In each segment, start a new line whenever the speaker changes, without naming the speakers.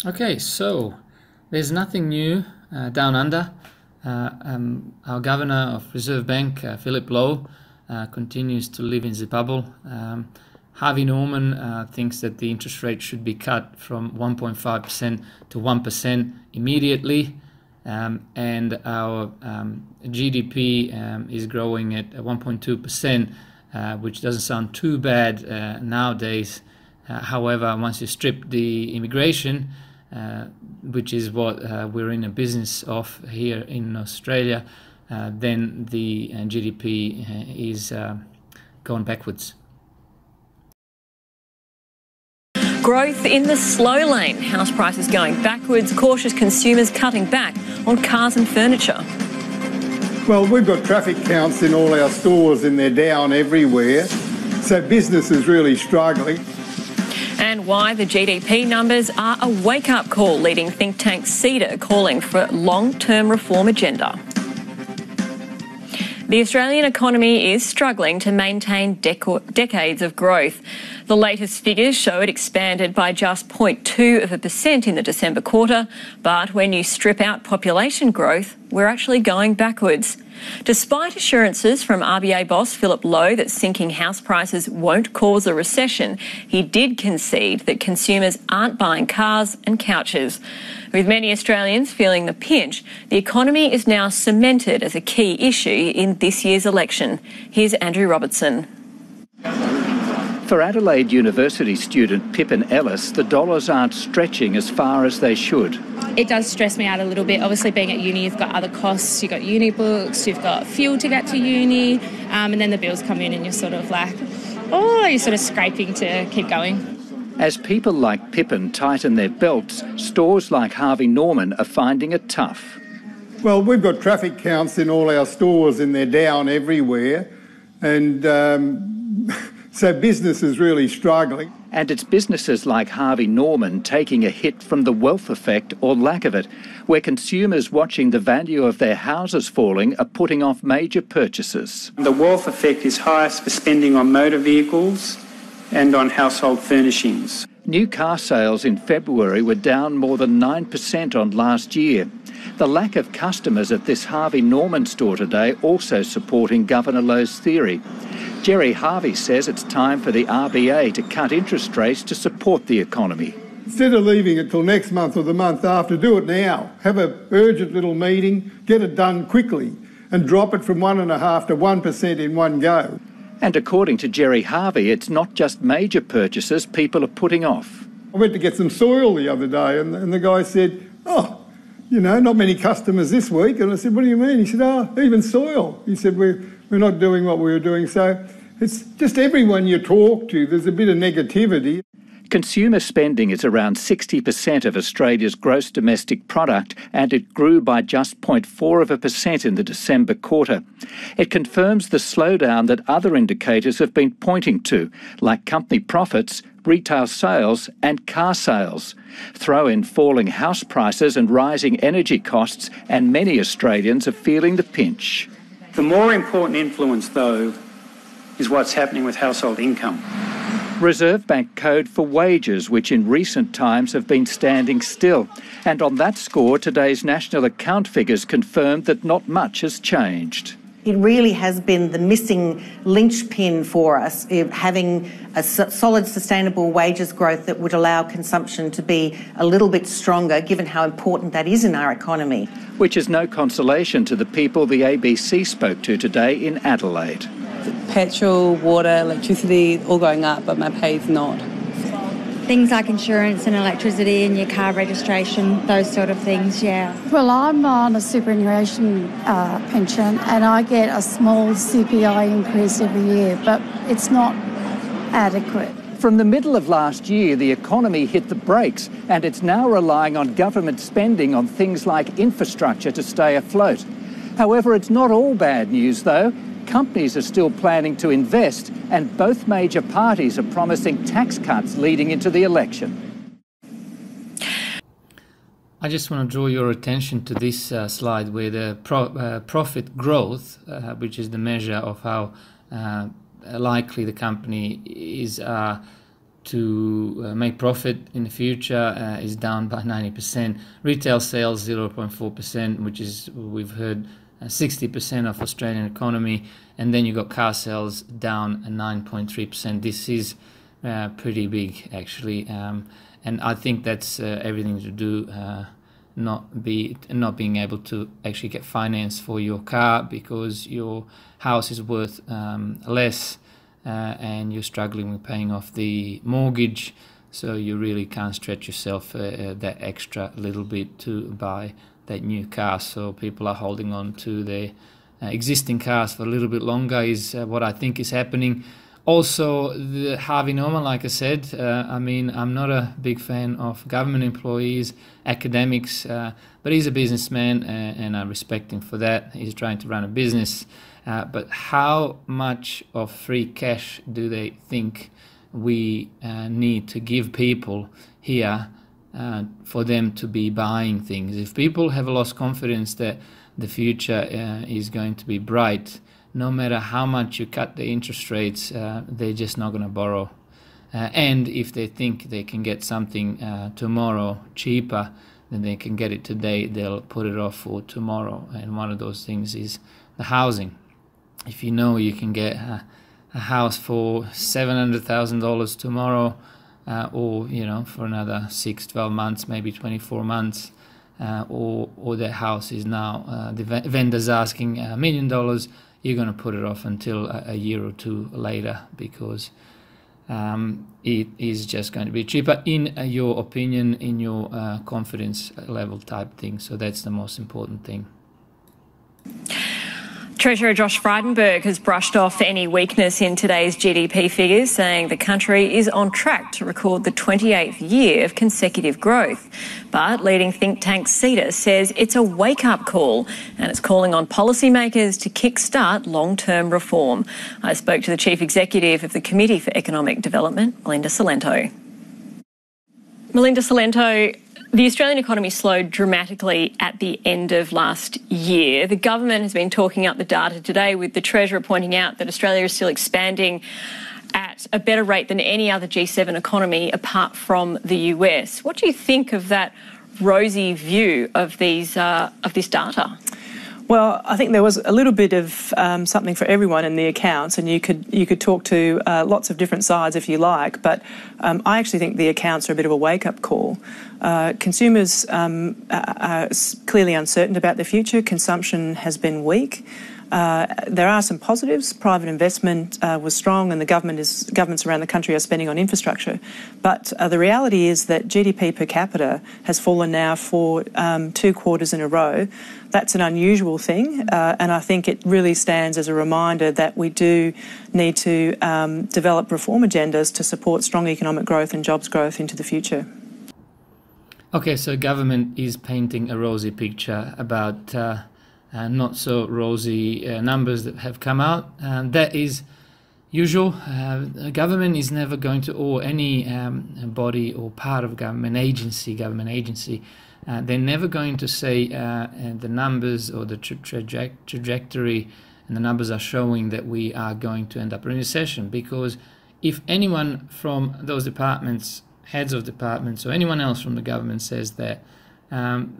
Okay, so there's nothing new down under. Our Governor of Reserve Bank, Philip Lowe, continues to live in the bubble. Harvey Norman thinks that the interest rate should be cut from 1.5% to 1% immediately. And our GDP is growing at 1.2%, which doesn't sound too bad nowadays. However, once you strip the immigration, which is what we're in a business of here in Australia, then the GDP is going backwards.
Growth in the slow lane. House prices going backwards, cautious consumers cutting back on cars and furniture.
Well, we've got traffic counts in all our stores and they're down everywhere, so business is really struggling.
And why the GDP numbers are a wake-up call, leading think tank CEDA calling for long-term reform agenda. The Australian economy is struggling to maintain decades of growth. The latest figures show it expanded by just 0.2% in the December quarter, but when you strip out population growth, we're actually going backwards. Despite assurances from RBA boss Philip Lowe that sinking house prices won't cause a recession, he did concede that consumers aren't buying cars and couches. With many Australians feeling the pinch, the economy is now cemented as a key issue in this year's election. Here's Andrew Robertson.
For Adelaide University student Pippin Ellis, the dollars aren't stretching as far as they should.
It does stress me out a little bit. Obviously, being at uni, you've got other costs. You've got uni books, you've got fuel to get to uni, and then the bills come in and you're sort of like, oh, you're sort of scraping to keep going.
As people like Pippin tighten their belts, stores like Harvey Norman are finding it tough.
Well, we've got traffic counts in all our stores and they're down everywhere, and so business is really struggling.
And it's businesses like Harvey Norman taking a hit from the wealth effect or lack of it, where consumers watching the value of their houses falling are putting off major purchases.
The wealth effect is highest for spending on motor vehicles and on household furnishings.
New car sales in February were down more than 9% on last year. The lack of customers at this Harvey Norman store today also supporting Governor Lowe's theory. Gerry Harvey says it's time for the RBA to cut interest rates to support the economy.
Instead of leaving it till next month or the month after, do it now. Have an urgent little meeting, get it done quickly and drop it from 1.5% to 1% in one go.
And according to Gerry Harvey, it's not just major purchases people are putting off.
I went to get some soil the other day and the guy said, oh, you know, not many customers this week. And I said, what do you mean? He said, oh, even soil. He said, we're not doing what we were doing. So it's just everyone you talk to, there's a bit of negativity.
Consumer spending is around 60% of Australia's gross domestic product, and it grew by just 0.4% in the December quarter. It confirms the slowdown that other indicators have been pointing to, like company profits, retail sales and car sales. Throw in falling house prices and rising energy costs, and many Australians are feeling the pinch.
The more important influence, though, is what's happening with household income.
Reserve Bank code for wages, which in recent times have been standing still. And on that score, today's national account figures confirmed that not much has changed.
It really has been the missing linchpin for us, having a solid, sustainable wages growth that would allow consumption to be a little bit stronger, given how important that is in our economy.
Which is no consolation to the people the ABC spoke to today in Adelaide.
Petrol, water, electricity, all going up, but my pay's not.
Things like insurance and electricity and your car registration, those sort of things, yeah.
Well, I'm on a superannuation pension and I get a small CPI increase every year, but it's not adequate.
From the middle of last year, the economy hit the brakes and it's now relying on government spending on things like infrastructure to stay afloat. However, it's not all bad news, though. Companies are still planning to invest, and both major parties are promising tax cuts leading into the election.
I just want to draw your attention to this slide where the profit growth, which is the measure of how likely the company is make profit in the future is down by 90%. Retail sales 0.4%, which is, we've heard, 60% of Australian economy, and then you got car sales down 9.3%. This is pretty big, actually, and I think that's everything to do not being able to actually get finance for your car because your house is worth less, and you're struggling with paying off the mortgage, so you really can't stretch yourself that extra little bit to buy that new car. So people are holding on to their existing cars for a little bit longer is what I think is happening. Also, the Harvey Norman, like I said, I mean, I'm not a big fan of government employees, academics, but he's a businessman and I respect him for that. He's trying to run a business. But how much of free cash do they think we need to give people here for them to be buying things? If people have lost confidence that the future is going to be bright, no matter how much you cut the interest rates, they're just not going to borrow. And if they think they can get something tomorrow cheaper than they can get it today, they'll put it off for tomorrow. And one of those things is the housing. If you know you can get a house for $700,000 tomorrow, or for another 6-12 months, maybe 24 months, or that house is now the vendor's asking $1 million, you're going to put it off until a year or two later because it is just going to be cheaper in your opinion, in your confidence level type thing. So that's the most important thing.
Treasurer Josh Frydenberg has brushed off any weakness in today's GDP figures, saying the country is on track to record the 28th year of consecutive growth. But leading think tank CETA says it's a wake-up call and it's calling on policymakers to kickstart long-term reform. I spoke to the Chief Executive of the Committee for Economic Development, Melinda Salento. Melinda Salento, the Australian economy slowed dramatically at the end of last year. The government has been talking up the data today, with the Treasurer pointing out that Australia is still expanding at a better rate than any other G7 economy apart from the US. What do you think of that rosy view of this data?
Well, I think there was a little bit of something for everyone in the accounts, and you could talk to lots of different sides if you like, but I actually think the accounts are a bit of a wake-up call. Consumers are clearly uncertain about the future. Consumption has been weak. There are some positives. Private investment was strong, and the governments around the country are spending on infrastructure. But the reality is that GDP per capita has fallen now for 2 quarters in a row. That's an unusual thing, and I think it really stands as a reminder that we do need to develop reform agendas to support strong economic growth and jobs growth into the future.
Okay, so government is painting a rosy picture about not so rosy numbers that have come out. That is usual. Government is never going to, or any body or part of government agency, they're never going to say the numbers or the trajectory, and the numbers are showing that we are going to end up in a recession, because if anyone from those departments, heads of departments, or anyone else from the government says that, and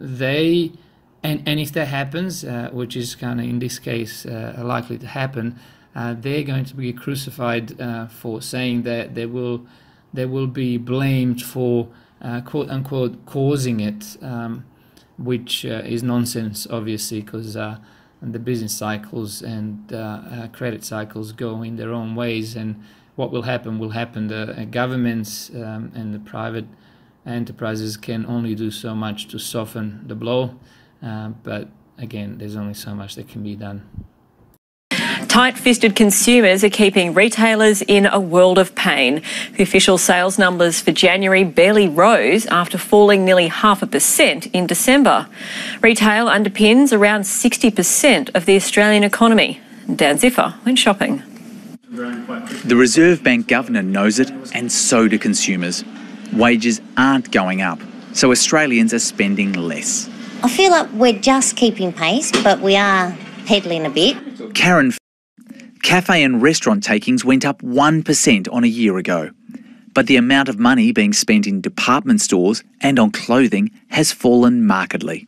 if that happens, which is kind of in this case likely to happen, they're going to be crucified for saying that they will be blamed for quote unquote causing it, which is nonsense, obviously, because the business cycles and credit cycles go in their own ways, and what will happen will happen. The governments and the private enterprises can only do so much to soften the blow. But again, there's only so much that can be done.
Tight-fisted consumers are keeping retailers in a world of pain. The official sales numbers for January barely rose after falling nearly 0.5% in December. Retail underpins around 60% of the Australian economy. Dan Ziffer went shopping.
The Reserve Bank governor knows it, and so do consumers. Wages aren't going up, so Australians are spending less.
I feel like we're just keeping pace, but we are peddling a bit.
Karen, cafe and restaurant takings went up 1% on a year ago. but the amount of money being spent in department stores and on clothing has fallen markedly.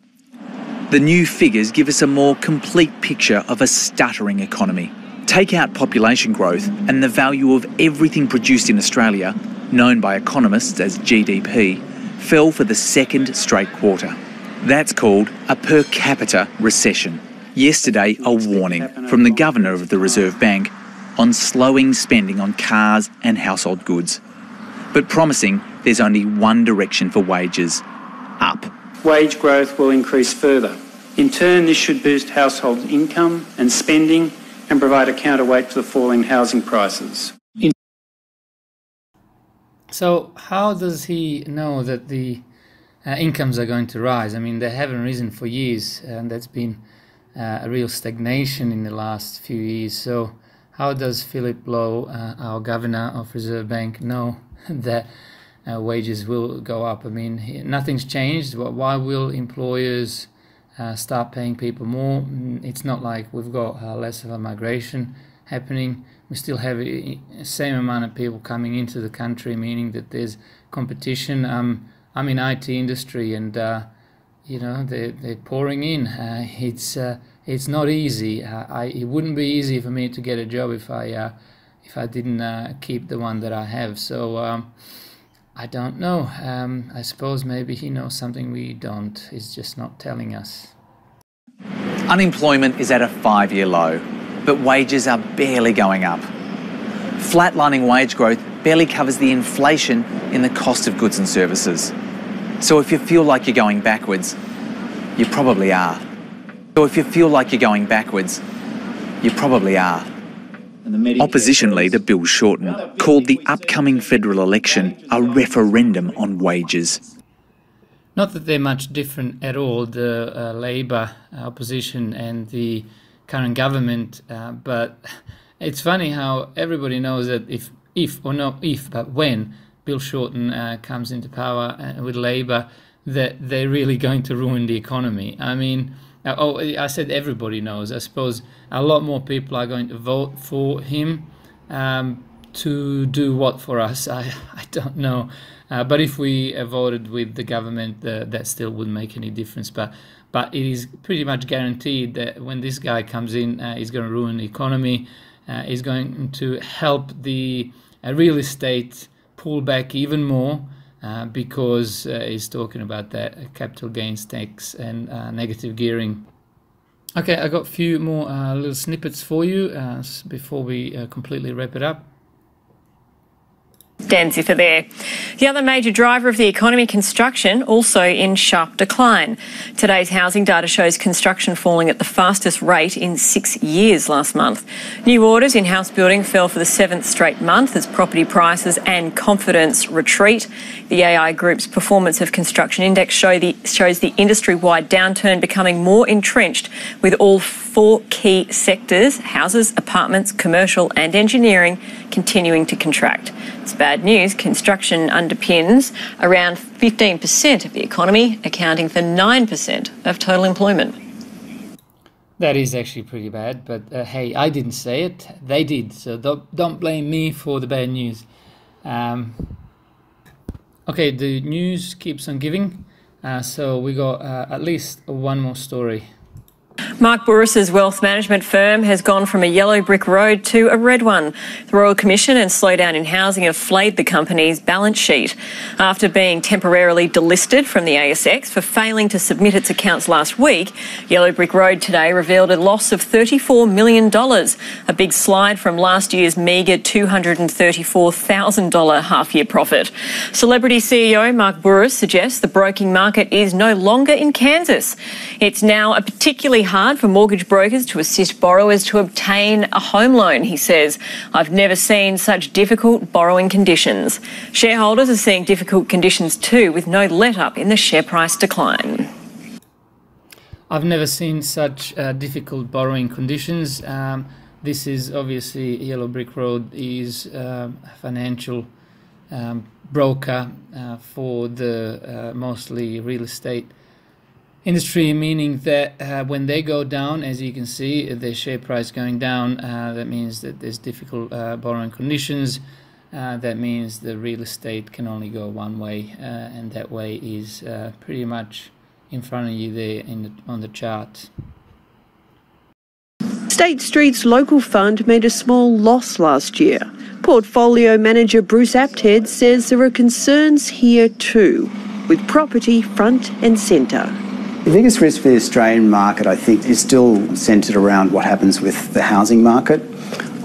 The new figures give us a more complete picture of a stuttering economy. Take out population growth and the value of everything produced in Australia, known by economists as GDP, fell for the second straight quarter. That's called a per capita recession. Yesterday, a warning from the Governor of the Reserve Bank on slowing spending on cars and household goods, but promising there's only one direction for wages: up.
Wage growth will increase further. In turn, this should boost household income and spending and provide a counterweight to the falling housing prices.
So how does he know that the incomes are going to rise? I mean, they haven't risen for years, and that's been a real stagnation in the last few years. So how does Philip Lowe, our Governor of Reserve Bank, know that wages will go up? I mean, nothing's changed. Why will employers start paying people more? It's not like we've got less of a migration happening. We still have the same amount of people coming into the country, meaning that there's competition. I'm in IT industry, and you know, they're pouring in. It's not easy. It wouldn't be easy for me to get a job if I didn't keep the one that I have. So I don't know. I suppose maybe he knows something we don't. He's just not telling us.
Unemployment is at a 5-year low, but wages are barely going up. Flatlining wage growth barely covers the inflation in the cost of goods and services. So if you feel like you're going backwards, you probably are. Opposition leader Bill Shorten called the upcoming federal election a referendum on wages.
Not that they're much different at all, the Labor opposition and the current government, but it's funny how everybody knows that but when Bill Shorten comes into power with Labor, that they're really going to ruin the economy. I mean, I said everybody knows. I suppose a lot more people are going to vote for him to do what for us? I don't know. But if we voted with the government, that still wouldn't make any difference. But it is pretty much guaranteed that when this guy comes in, he's going to ruin the economy. He's going to help the real estate pull back even more because he's talking about that capital gains tax and negative gearing. Okay, I got a few more little snippets for you before we completely wrap it up.
Dan Ziffer there. The other major driver of the economy, construction, also in sharp decline. Today's housing data shows construction falling at the fastest rate in 6 years last month. New orders in house building fell for the 7th straight month as property prices and confidence retreat. The AI Group's Performance of Construction Index shows the industry-wide downturn becoming more entrenched, with all 4 key sectors, houses, apartments, commercial and engineering, continuing to contract. It's bad news. Construction underpins around 15% of the economy, accounting for 9% of total employment.
That is actually pretty bad, but hey, I didn't say it. They did, so don't blame me for the bad news. Okay, the news keeps on giving, so we got at least one more story.
Mark Bourris's wealth management firm has gone from a yellow brick road to a red one. The Royal Commission and slowdown in housing have flayed the company's balance sheet. After being temporarily delisted from the ASX for failing to submit its accounts last week, Yellow Brick Road today revealed a loss of $34 million, a big slide from last year's meagre $234,000 half-year profit. Celebrity CEO Mark Bourris suggests the broking market is no longer in Kansas. It's now a particularly hard for mortgage brokers to assist borrowers to obtain a home loan, he says. I've never seen such difficult borrowing conditions. Shareholders are seeing difficult conditions too, with no let-up in the share price decline.
I've never seen such difficult borrowing conditions. This is obviously Yellow Brick Road is a financial broker for the mostly real estate industry, meaning that when they go down, as you can see, their share price going down, that means that there's difficult borrowing conditions. that means the real estate can only go one way, and that way is pretty much in front of you there on the chart.
State Street's local fund made a small loss last year. Portfolio manager Bruce Apted says there are concerns here too, with property front and centre.
The biggest risk for the Australian market, I think, is still centred around what happens with the housing market.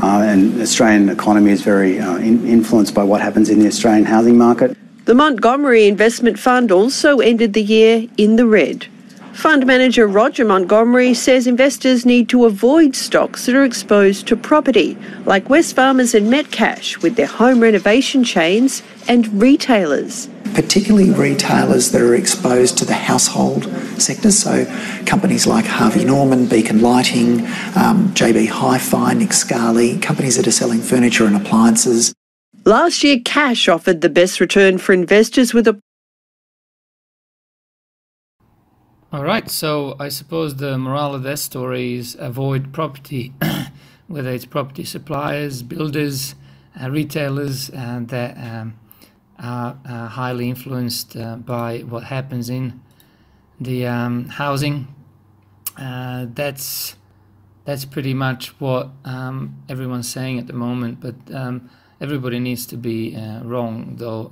And the Australian economy is very influenced by what happens in the Australian housing market.
The Montgomery Investment Fund also ended the year in the red. Fund manager Roger Montgomery says investors need to avoid stocks that are exposed to property, like Wesfarmers and Metcash with their home renovation chains, and retailers.
Particularly retailers that are exposed to the household sector, so companies like Harvey Norman, Beacon Lighting, JB Hi-Fi, Nick Scali, companies that are selling furniture and appliances.
Last year, cash offered the best return for investors with a...
All right, so I suppose the moral of that story is avoid property, whether it's property suppliers, builders, retailers, that are highly influenced by what happens in the housing. That's pretty much what everyone's saying at the moment, but everybody needs to be wrong, though,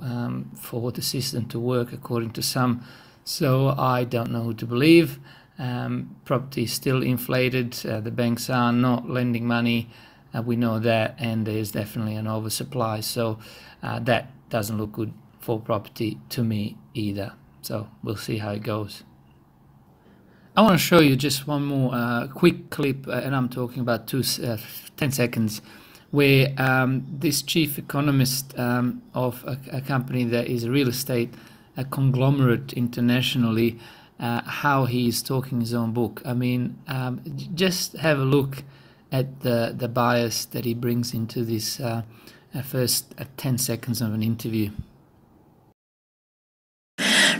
for the system to work according to some. So I don't know who to believe. Property is still inflated. The banks are not lending money. We know that, and there's definitely an oversupply. So that doesn't look good for property to me either. So we'll see how it goes. I want to show you just one more quick clip, and I'm talking about 10 seconds, where this chief economist of a company that is a real estate, a conglomerate internationally, how he is talking his own book. I mean, just have a look at the bias that he brings into this first 10 seconds of an interview.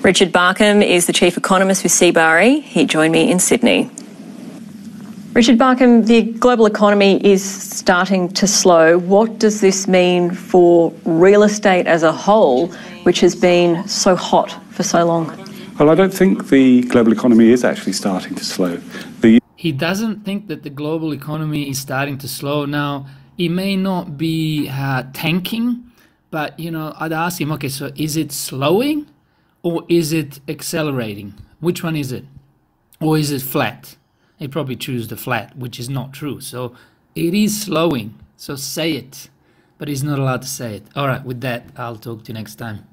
Richard Barkham is the Chief Economist with CBRE. He joined me in Sydney. Richard Barkham, the global economy is starting to slow. What does this mean for real estate as a whole, which has been so hot for so long?
Well, I don't think the global economy is actually starting to slow.
He doesn't think that the global economy is starting to slow. Now, it may not be tanking, but, you know, I'd ask him, okay, so is it slowing or is it accelerating? Which one is it? Or is it flat? He'd probably choose the flat, which is not true. So it is slowing. So say it. But he's not allowed to say it. All right, with that, I'll talk to you next time.